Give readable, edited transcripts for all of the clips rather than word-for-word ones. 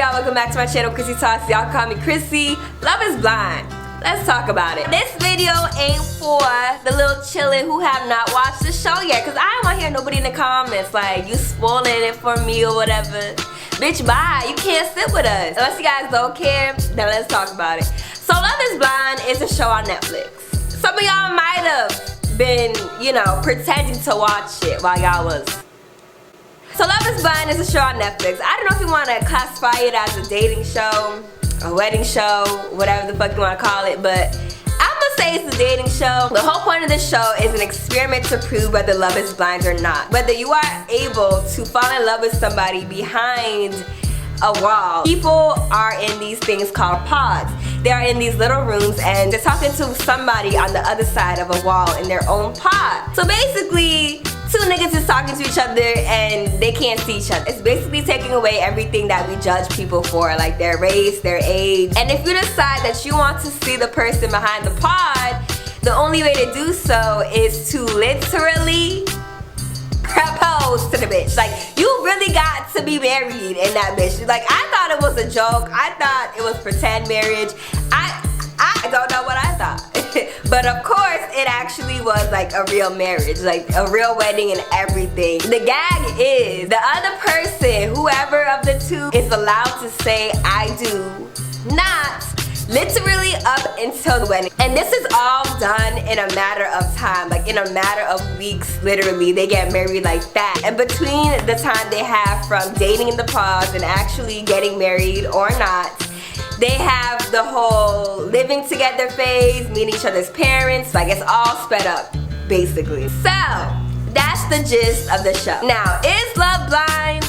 y'all? Welcome back to my channel, Chrissyy Talks. Y'all call me Chrissyy. Love is blind. Let's talk about it. This video ain't for the little chillin' who have not watched the show yet, cause I don't want to hear nobody in the comments like you spoiling it for me or whatever. Bitch, bye. You can't sit with us. Unless you guys don't care, then let's talk about it. So Love is Blind is a show on Netflix. Some of y'all might have been, pretending to watch it while y'all was. So Love is Blind is a show on Netflix. I don't know if you want to classify it as a dating show, a wedding show, whatever the fuck you want to call it, but I'm gonna say it's a dating show. The whole point of the show is an experiment to prove whether love is blind or not. Whether you are able to fall in love with somebody behind a wall. People are in these things called pods. They are in these little rooms and they're talking to somebody on the other side of a wall in their own pod. So basically, two niggas is talking to each other and they can't see each other. It's basically taking away everything that we judge people for, like their race, their age. And if you decide that you want to see the person behind the pod, the only way to do so is to literally propose to the bitch. Like, you really got to be married in that bitch. Like, I thought it was a joke. I thought it was pretend marriage. I don't know what I thought. But of course, it actually was like a real marriage, like a real wedding and everything. The gag is the other person, whoever of the two, is allowed to say I do not literally up until the wedding. And this is all done in a matter of time, like in a matter of weeks, literally. They get married like that. And between the time they have from dating in the pods and actually getting married or not, they have the whole living together phase, meeting each other's parents. Like, it's all sped up, basically. So, that's the gist of the show. Now, is love blind?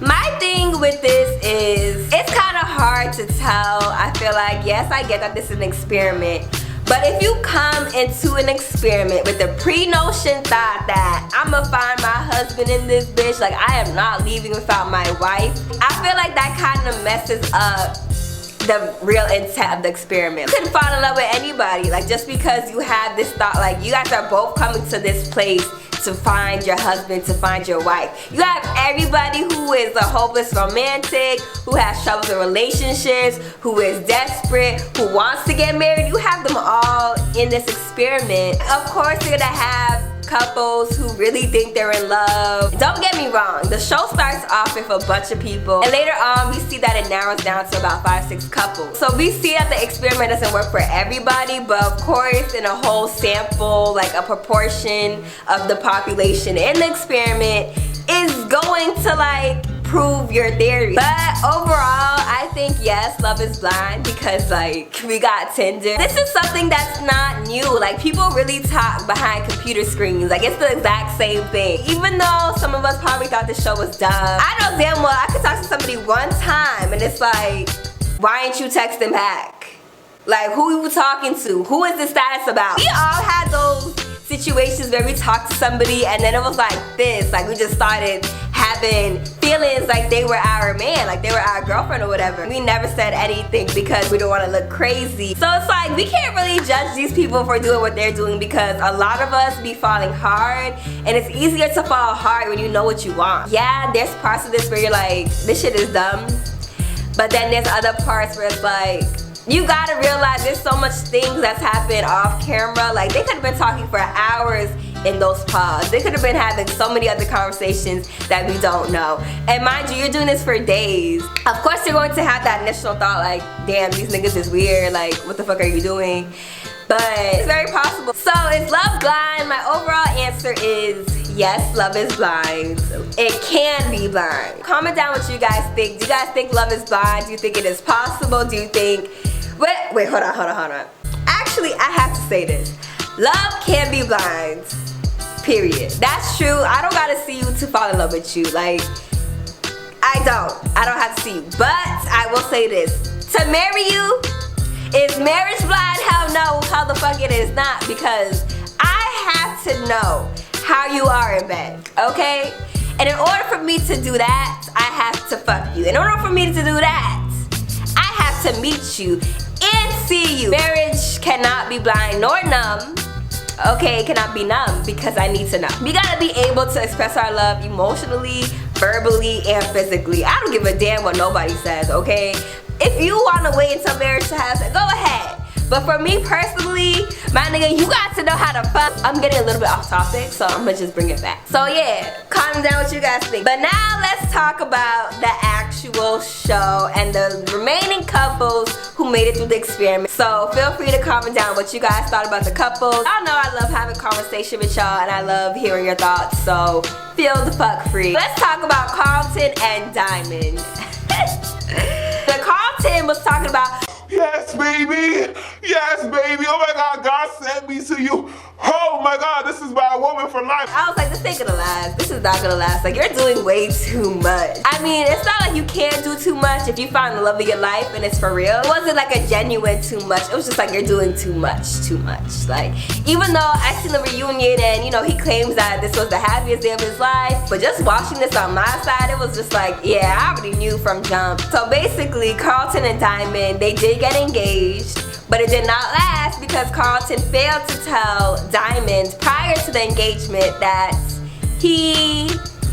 My thing with this is, it's kind of hard to tell. I feel like, yes, I get that this is an experiment. But if you come into an experiment with the pre-notion thought that I'ma find my husband in this bitch, like I am not leaving without my wife, I feel like that kind of messes up the real intent of the experiment. You can fall in love with anybody, like just because you have this thought, like you guys are both coming to this place to find your husband, to find your wife. You have everybody who is a hopeless romantic, who has troubles in relationships, who is desperate, who wants to get married. You have them all in this experiment. Of course, you're gonna have couples who really think they're in love. Don't get me wrong, the show starts off with a bunch of people and later on we see that it narrows down to about 5-6 couples. So we see that the experiment doesn't work for everybody, but of course in a whole sample, like a proportion of the population in the experiment is going to like prove your theory. But overall, I think yes, love is blind because like we got Tinder. This is something that's not new. Like people really talk behind computer screens. Like it's the exact same thing. Even though some of us probably thought this show was dumb, I know damn well I could talk to somebody one time and it's like, why ain't you texting back? Like who you talking to? Who is the status about? We all had those situations where we talked to somebody and then it was like this, like we just started having feelings like they were our man, like they were our girlfriend or whatever. We never said anything because we don't want to look crazy. So it's like we can't really judge these people for doing what they're doing because a lot of us be falling hard and it's easier to fall hard when you know what you want. Yeah, there's parts of this where you're like, this shit is dumb, but then there's other parts where it's like, you gotta realize there's so much things that's happened off camera. Like they could have been talking for hours in those pods. They could have been having so many other conversations that we don't know. And mind you, you're doing this for days. Of course you're going to have that initial thought like, damn, these niggas is weird, like what the fuck are you doing? But it's very possible. So is love blind? My overall answer is yes, love is blind. It can be blind. Comment down what you guys think. Do you guys think love is blind? Do you think it is possible? Do you think, wait, hold on. Actually, I have to say this. Love can be blind, period. That's true. I don't gotta see you to fall in love with you. Like, I don't have to see you. But I will say this, to marry you, is marriage blind? Hell no, how the fuck it is not, because I have to know how you are in bed, okay? And in order for me to do that, I have to fuck you. In order for me to do that, I have to meet you and see you. Marriage cannot be blind nor numb. Okay, it cannot be numb because I need to know. We gotta be able to express our love emotionally, verbally and physically. I don't give a damn what nobody says, okay? If you want to wait until marriage to have sex, go ahead. But for me personally, my nigga, you got to know how to fuck. I'm getting a little bit off topic, so I'm gonna just bring it back. So yeah, calm down what you guys think. But now let's talk about the actual show and the remaining couples who made it through the experiment. So feel free to comment down what you guys thought about the couples. Y'all know I love having conversation with y'all and I love hearing your thoughts, so feel the fuck free. Let's talk about Carlton and Diamond. The Carlton was talking about, yes, baby. Yes, baby. Oh my God, God sent me to you. Oh my God, this is my woman for life. I was like, this ain't gonna last. This is not gonna last. Like, you're doing way too much. I mean, it's not like you can't do too much if you find the love of your life and it's for real. It wasn't like a genuine too much. It was just like, you're doing too much, too much. Like, even though I seen the reunion and, you know, he claims that this was the happiest day of his life, but just watching this on my side, it was just like, yeah, I already knew from jump. So basically, Carlton and Diamond, they did get engaged, but it did not last because Carlton failed to tell Diamond prior to the engagement that he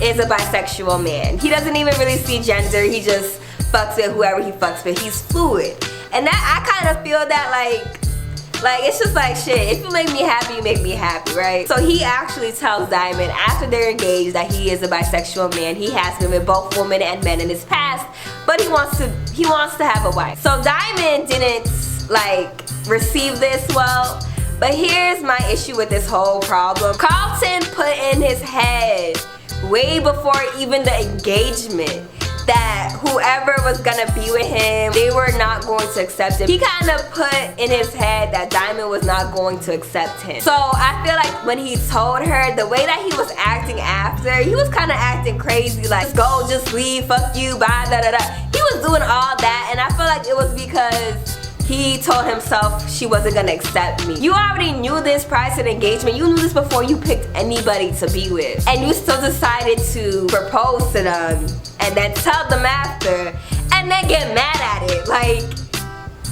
is a bisexual man. He doesn't even really see gender, he just fucks with whoever he fucks with. He's fluid. And that, I kind of feel that like it's just like, shit, if you make me happy, you make me happy, right? So he actually tells Diamond after they're engaged that he is a bisexual man. He has been with both women and men in his past, but he wants to have a wife. So Diamond didn't like receive this well, but here's my issue with this whole problem. Carlton put in his head way before even the engagement that whoever was gonna be with him, they were not going to accept him. He kind of put in his head that Diamond was not going to accept him. So I feel like when he told her, the way that he was acting after, he was kind of acting crazy, like, just go, just leave, fuck you, bye, da da da. He was doing all that, and I feel like it was because he told himself she wasn't gonna accept me. You already knew this prior to the engagement. You knew this before you picked anybody to be with. And you still decided to propose to them and then tell them after and then get mad at it.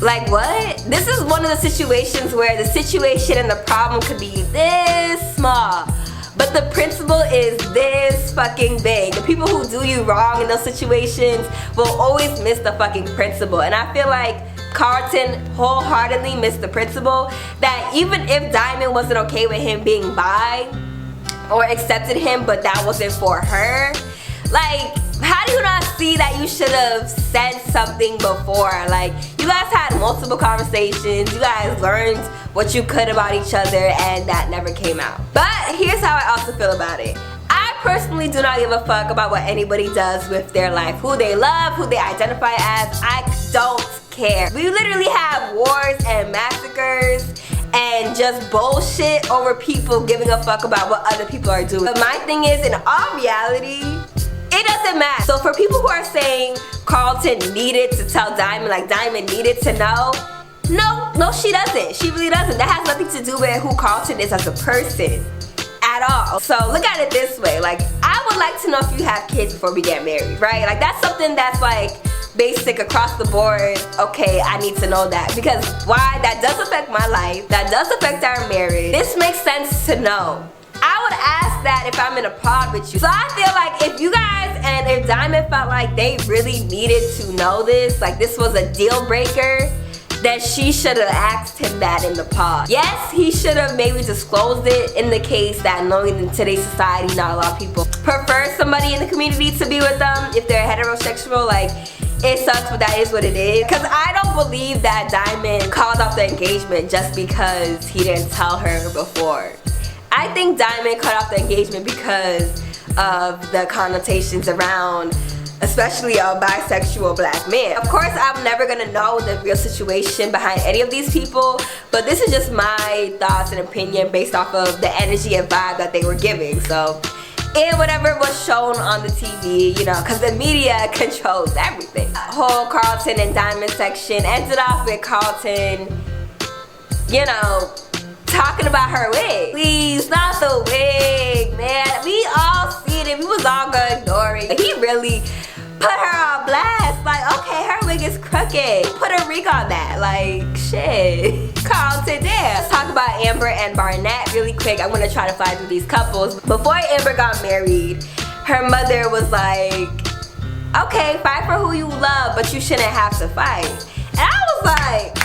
Like what? This is one of the situations where the situation and the problem could be this small, but the principle is this fucking big. The people who do you wrong in those situations will always miss the fucking principle. And I feel like Carlton wholeheartedly missed the principle that even if Diamond wasn't okay with him being bi or accepted him, but that wasn't for her, like, how do you not see that you should have said something before? Like, you guys had multiple conversations, you guys learned what you could about each other, and that never came out. But here's how I also feel about it. I personally do not give a fuck about what anybody does with their life. Who they love, who they identify as, I don't care. We literally have wars and massacres and just bullshit over people giving a fuck about what other people are doing. But my thing is, in all reality, it doesn't matter. So for people who are saying Carlton needed to tell Diamond, like Diamond needed to know, no, she doesn't. She really doesn't. That has nothing to do with who Carlton is as a person at all. So look at it this way. Like, I would like to know if you have kids before we get married, right? Like, that's something that's like basic across the board. Okay, I need to know that, because why? That does affect my life. That does affect our marriage. This makes sense to know. I would ask that if I'm in a pod with you. So I feel like if you guys and if Diamond felt like they really needed to know this, like this was a deal breaker, that she should have asked him that in the pod. Yes, he should have maybe disclosed it in the case that, knowing in today's society not a lot of people prefer somebody in the community to be with them if they're heterosexual. Like, it sucks, but that is what it is. Because I don't believe that Diamond called off the engagement just because he didn't tell her before. I think Diamond cut off the engagement because of the connotations around, especially a bisexual black man. Of course, I'm never gonna know the real situation behind any of these people, but this is just my thoughts and opinion based off of the energy and vibe that they were giving. So, and whatever was shown on the TV, you know, because the media controls everything. The whole Carlton and Diamond section ended off with Carlton, you know, talking about her wig. Please, not the wig, man. We all seen it. We was all gonna ignore it. He really put her on blast. Like, okay, her wig is crooked. Put a rig on that. Like, shit. Carlton, damn. Let's talk about Amber and Barnett really quick. I'm gonna try to fly through these couples. Before Amber got married, her mother was like, okay, fight for who you love, but you shouldn't have to fight. And I was like,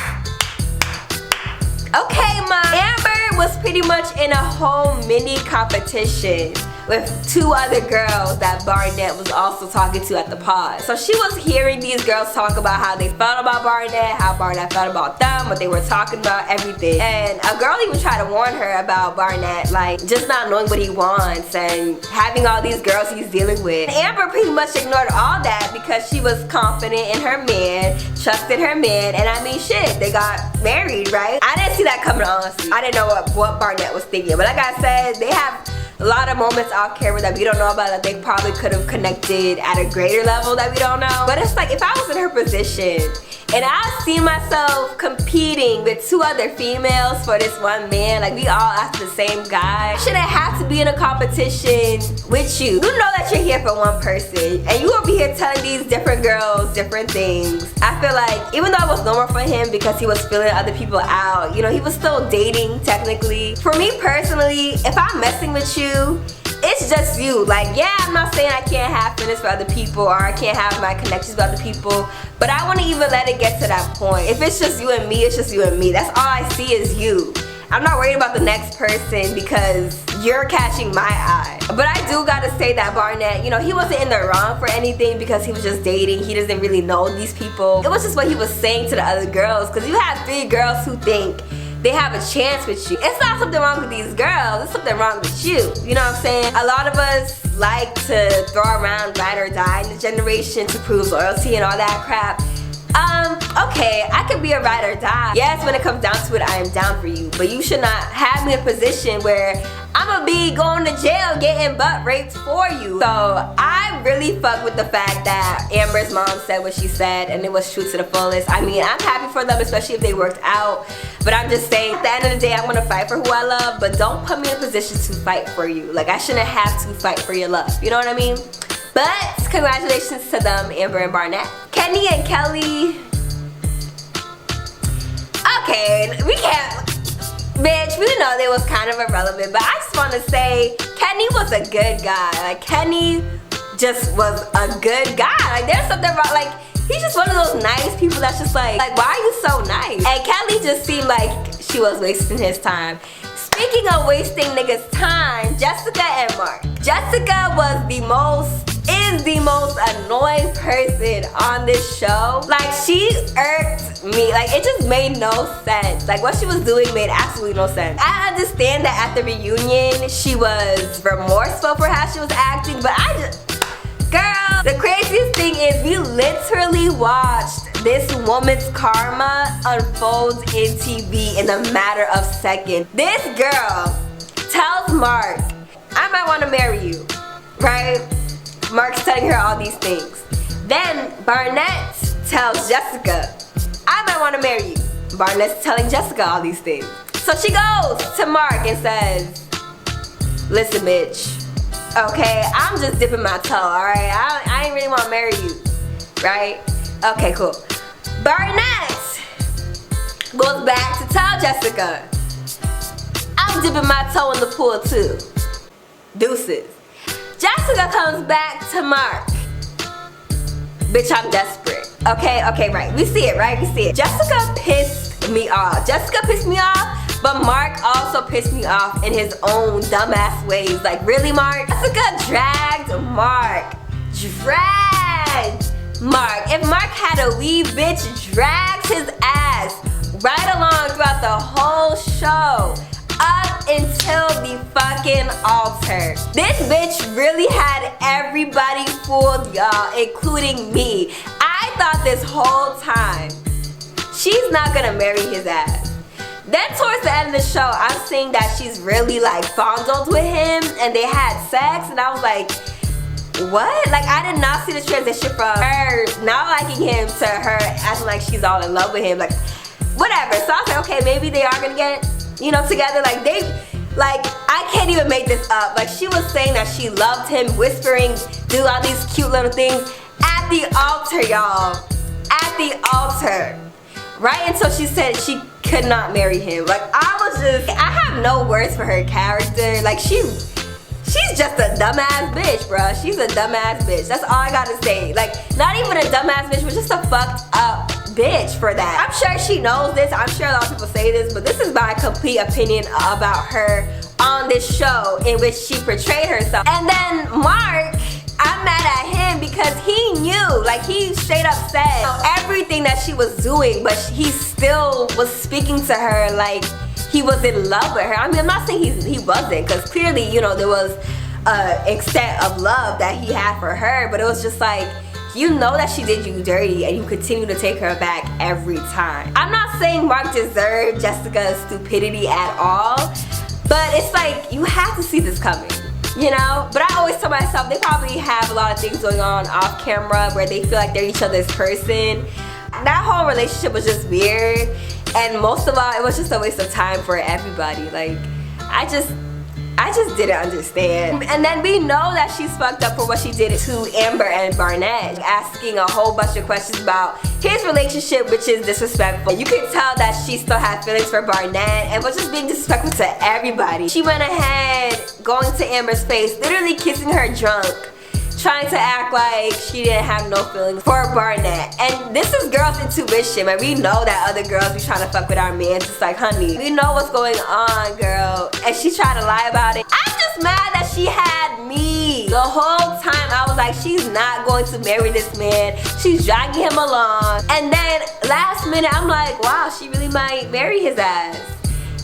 okay, Mom. Amber was pretty much in a whole mini competition with two other girls that Barnett was also talking to at the pod. So she was hearing these girls talk about how they felt about Barnett, how Barnett felt about them, what they were talking about, everything. And a girl even tried to warn her about Barnett, like just not knowing what he wants and having all these girls he's dealing with. And Amber pretty much ignored all that because she was confident in her man, trusted her man, and I mean shit, they got married, right? I didn't see that coming, honestly. I didn't know what Barnett was thinking, but like I said, they have a lot of moments off camera that we don't know about that they probably could have connected at a greater level that we don't know. But it's like, if I was in her position and I see myself competing with two other females for this one man, like we all after the same guy, I shouldn't have to be in a competition with you. You know that you're here for one person and you will be here telling these different girls different things. I feel like even though it was normal for him because he was feeling other people out, you know, he was still dating technically. For me personally, if I'm messing with you, it's just you. Like, yeah, I'm not saying I can't have feelings for other people or I can't have my connections with other people, but I want to even let it get to that point. If it's just you and me, it's just you and me. That's all I see is you. I'm not worried about the next person because you're catching my eye. But I do gotta say that Barnett, you know, he wasn't in the wrong for anything because he was just dating. He doesn't really know these people. It was just what he was saying to the other girls, because you have three girls who think they have a chance with you. It's not something wrong with these girls, it's something wrong with you. You know what I'm saying? A lot of us like to throw around ride or die in this generation to prove loyalty and all that crap. Okay, I could be a ride or die. Yes, when it comes down to it, I am down for you. But you should not have me in a position where I'ma be going to jail getting butt raped for you. So I really fuck with the fact that Amber's mom said what she said and it was true to the fullest. I mean, I'm happy for them, especially if they worked out. But I'm just saying, at the end of the day, I'm gonna fight for who I love, but don't put me in a position to fight for you. Like, I shouldn't have to fight for your love. You know what I mean? But congratulations to them, Amber and Barnett. Kenny and Kelly. Okay, we can't. Bitch, we know they was kind of irrelevant, but I just want to say Kenny was a good guy. Like, Kenny just was a good guy. Like, there's something wrong. Like, he's just one of those nice people that's just like why are you so nice? And Kelly just seemed like she was wasting his time. Speaking of wasting niggas' time, Jessica and Mark. Jessica is the most annoying person on this show. Like, she irked me. Like, it just made no sense. Like, what she was doing made absolutely no sense. I understand that at the reunion, she was remorseful for how she was acting, but girl, the craziest thing is we literally watched this woman's karma unfold in TV in a matter of seconds. This girl tells Mark, I might want to marry you, right? Mark's telling her all these things. Then Barnett tells Jessica, I might want to marry you. Barnett's telling Jessica all these things. So she goes to Mark and says, listen, bitch, okay, I'm just dipping my toe, alright? I ain't really want to marry you, right? Okay, cool. Barnett goes back to tell Jessica, I'm dipping my toe in the pool too. Deuces. Jessica comes back to Mark. Bitch, I'm desperate. Okay, right. We see it, right? We see it. Jessica pissed me off. But Mark also pissed me off in his own dumbass ways. Like, really, Mark? Jessica dragged Mark. If Mark had a weave, bitch dragged his ass right along throughout the whole show. Up until the fucking altar. This bitch really had everybody fooled, y'all, including me. I thought this whole time she's not gonna marry his ass. Then towards the end of the show, I'm seeing that she's really like fondled with him and they had sex, and I was like, what? Like, I did not see the transition from her not liking him to her acting like she's all in love with him. Like, whatever. So I was like, okay, maybe they are gonna get, you know, together. Like, I can't even make this up. Like, she was saying that she loved him, whispering, do all these cute little things at the altar, y'all. At the altar. Right until she said she could not marry him. Like, I have no words for her character. Like, she she's just a dumbass bitch, bruh. She's a dumbass bitch. That's all I gotta say. Like, not even a dumbass bitch, but just a fucked up bitch for that. I'm sure she knows this. I'm sure a lot of people say this, but this is my complete opinion about her on this show in which she portrayed herself. And then Mark, I'm mad at him because he knew, like he straight up said everything that she was doing, but he still was speaking to her like he was in love with her. I mean, I'm not saying he wasn't, because clearly, you know, there was an extent of love that he had for her, but it was just like, you know that she did you dirty and you continue to take her back every time. I'm not saying Mark deserved Jessica's stupidity at all, but it's like, you have to see this coming, you know? But I always tell myself, they probably have a lot of things going on off camera where they feel like they're each other's person. That whole relationship was just weird, and most of all, it was just a waste of time for everybody. Like, I just didn't understand. And then we know that she's fucked up for what she did to Amber and Barnett, asking a whole bunch of questions about his relationship, which is disrespectful. You can tell that she still had feelings for Barnett and was just being disrespectful to everybody. She went ahead, going to Amber's face, literally kissing her drunk, trying to act like she didn't have no feelings for Barnett. And this is girls' intuition, and we know that other girls be trying to fuck with our man. It's like, honey, we know what's going on, girl. And she tried to lie about it. I'm just mad that she had me. The whole time I was like, she's not going to marry this man. She's dragging him along. And then last minute, I'm like, wow, she really might marry his ass.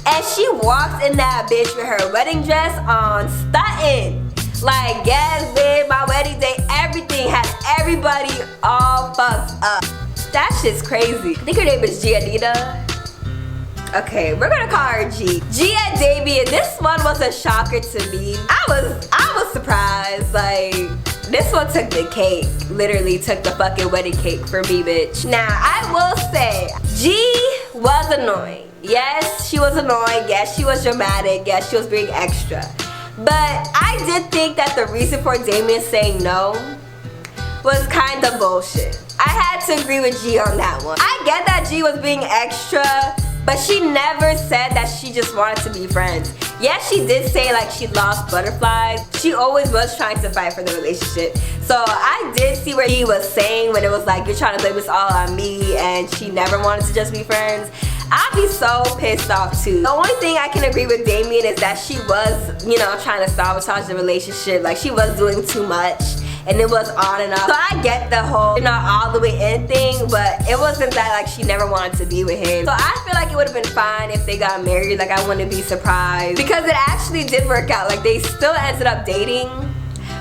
And she walks in that bitch with her wedding dress on, stunting. Like, yes, babe, my wedding day, everything has everybody all fucked up. That shit's crazy. I think her name is Gianita. Okay, we're gonna call her G. G and Damien, this one was a shocker to me. I was surprised. Like, this one took the cake. Literally took the fucking wedding cake for me, bitch. Now, I will say, G was annoying. Yes, she was annoying. Yes, she was dramatic. Yes, she was being extra. But I did think that the reason for Damien saying no was kind of bullshit. I had to agree with G on that one. I get that G was being extra, but she never said that she just wanted to be friends. Yes, she did say like she lost butterflies. She always was trying to fight for the relationship. So I did see where he was saying when it was like, you're trying to blame this all on me, and she never wanted to just be friends. I'd be so pissed off too. The only thing I can agree with Damien is that she was, you know, trying to sabotage the relationship. Like, she was doing too much and it was on and off. So I get the whole you're not all the way in thing, but it wasn't that like she never wanted to be with him. So I feel like it would have been fine if they got married. Like, I wouldn't be surprised, because it actually did work out. Like, they still ended up dating,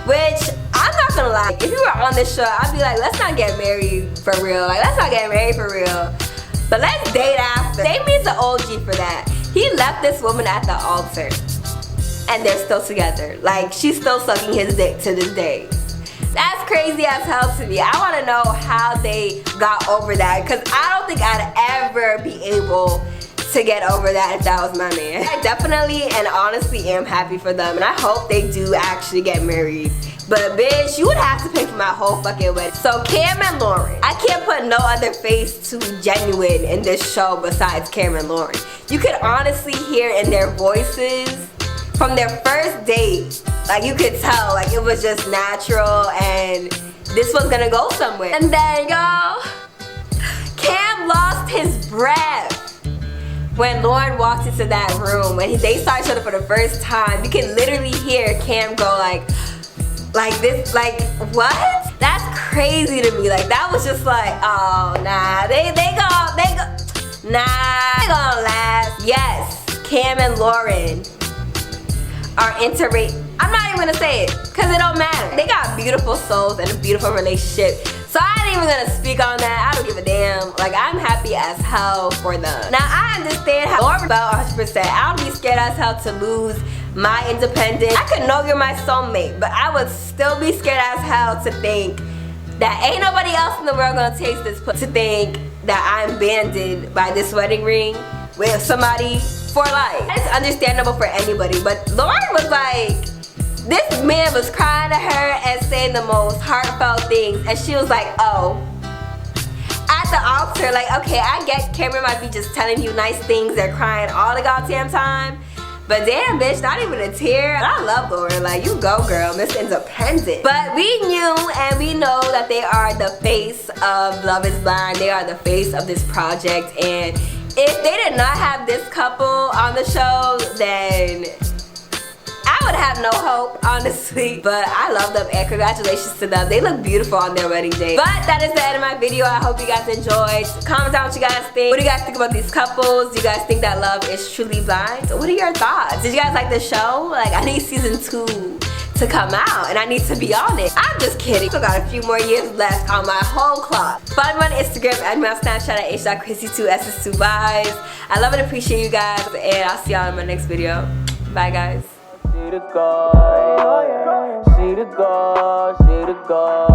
which I'm not gonna lie, if you were on this show, I'd be like, let's not get married for real. Like, let's not get married for real, but let's date after. Damien's an OG for that. He left this woman at the altar, and they're still together. Like, she's still sucking his dick to this day. That's crazy as hell to me. I want to know how they got over that, because I don't think I'd ever be able to get over that if that was my man. I definitely and honestly am happy for them, and I hope they do actually get married. But bitch, you would have to pay for my whole fucking wedding. So Cam and Lauren, I can't put no other face to genuine in this show besides Cam and Lauren. You could honestly hear in their voices from their first date, like, you could tell, like, it was just natural and this was gonna go somewhere. And then, y'all, Cam lost his breath when Lauren walked into that room. When they started each other for the first time, you can literally hear Cam go like this, like, what? That's crazy to me. Like, that was just like, oh, nah, they gonna last. Yes, Cam and Lauren are I'm not even gonna say it, because it don't matter. They got beautiful souls and a beautiful relationship. So I ain't even gonna speak on that. I don't give a damn. Like, I'm happy as hell for them. Now, I understand how Lauren felt 100%. I would be scared as hell to lose my independence. I could know you're my soulmate, but I would still be scared as hell to think that ain't nobody else in the world gonna taste this to think that I'm banded by this wedding ring with somebody for life. It's understandable for anybody, but Lauren was like, this man was crying to her and saying the most heartfelt things, and she was like, oh. At the altar, like, okay, I get Cameron might be just telling you nice things, they're crying all the goddamn time, But damn, bitch, not even a tear. I love Lauren. Like, you go, girl. Miss Independent. But we knew and we know that they are the face of Love is Blind. They are the face of this project. And if they did not have this couple on the show, then I would have no hope, honestly. But I love them and congratulations to them. They look beautiful on their wedding day. But that is the end of my video. I hope you guys enjoyed. Comment down what you guys think. What do you guys think about these couples? Do you guys think that love is truly blind? What are your thoughts? Did you guys like the show? Like, I need season 2 to come out and I need to be on it. I'm just kidding. Still got a few more years left on my whole clock. Follow me on Instagram and my Snapchat at h.chrissy2ss2vibes. I love and appreciate you guys and I'll see y'all in my next video. Bye guys. See the God, see the God, see the God.